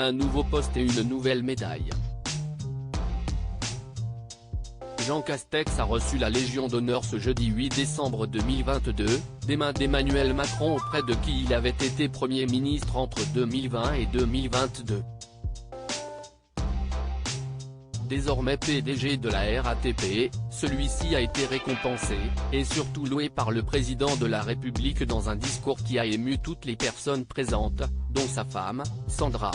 Un nouveau poste et une nouvelle médaille. Jean Castex a reçu la Légion d'honneur ce jeudi 8 décembre 2022, des mains d'Emmanuel Macron auprès de qui il avait été Premier ministre entre 2020 et 2022. Désormais PDG de la RATP, celui-ci a été récompensé, et surtout loué par le président de la République dans un discours qui a ému toutes les personnes présentes, dont sa femme, Sandra.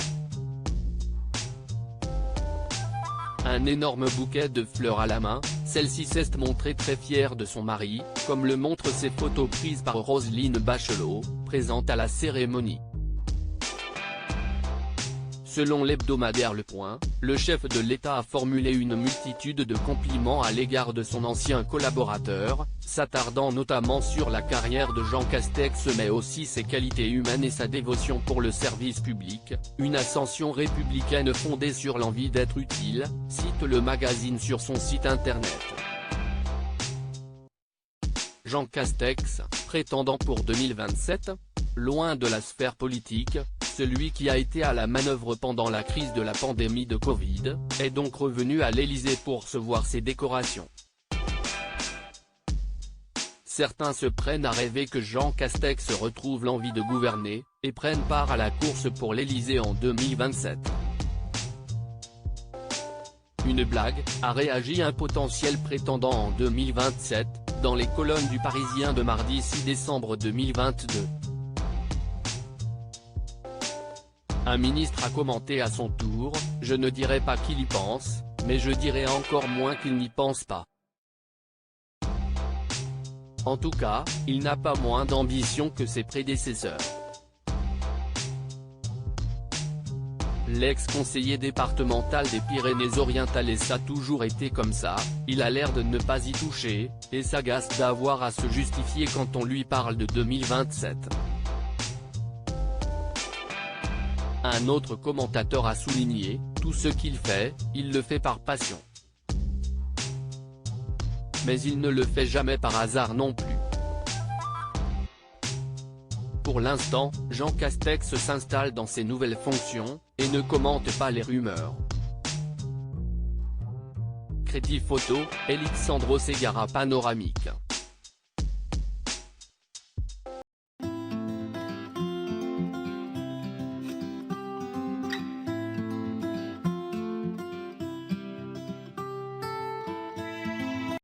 Un énorme bouquet de fleurs à la main, celle-ci s'est montrée très fière de son mari, comme le montrent ces photos prises par Roselyne Bachelot, présente à la cérémonie. Selon l'hebdomadaire Le Point, le chef de l'État a formulé une multitude de compliments à l'égard de son ancien collaborateur, s'attardant notamment sur la carrière de Jean Castex mais aussi ses qualités humaines et sa dévotion pour le service public, une ascension républicaine fondée sur l'envie d'être utile, cite le magazine sur son site internet. Jean Castex, prétendant pour 2027, loin de la sphère politique, celui qui a été à la manœuvre pendant la crise de la pandémie de Covid, est donc revenu à l'Élysée pour recevoir ses décorations. Certains se prennent à rêver que Jean Castex retrouve l'envie de gouverner, et prenne part à la course pour l'Élysée en 2027. Une blague, a réagi un potentiel prétendant en 2027, dans les colonnes du Parisien de mardi 6 décembre 2022. Un ministre a commenté à son tour, « Je ne dirais pas qu'il y pense, mais je dirais encore moins qu'il n'y pense pas. En tout cas, il n'a pas moins d'ambition que ses prédécesseurs. » L'ex-conseiller départemental des Pyrénées-Orientales a toujours été comme ça, il a l'air de ne pas y toucher, et s'agace d'avoir à se justifier quand on lui parle de 2027. Un autre commentateur a souligné, tout ce qu'il fait, il le fait par passion. Mais il ne le fait jamais par hasard non plus. Pour l'instant, Jean Castex s'installe dans ses nouvelles fonctions, et ne commente pas les rumeurs. Crédit photo, Alexandro Segarra panoramique.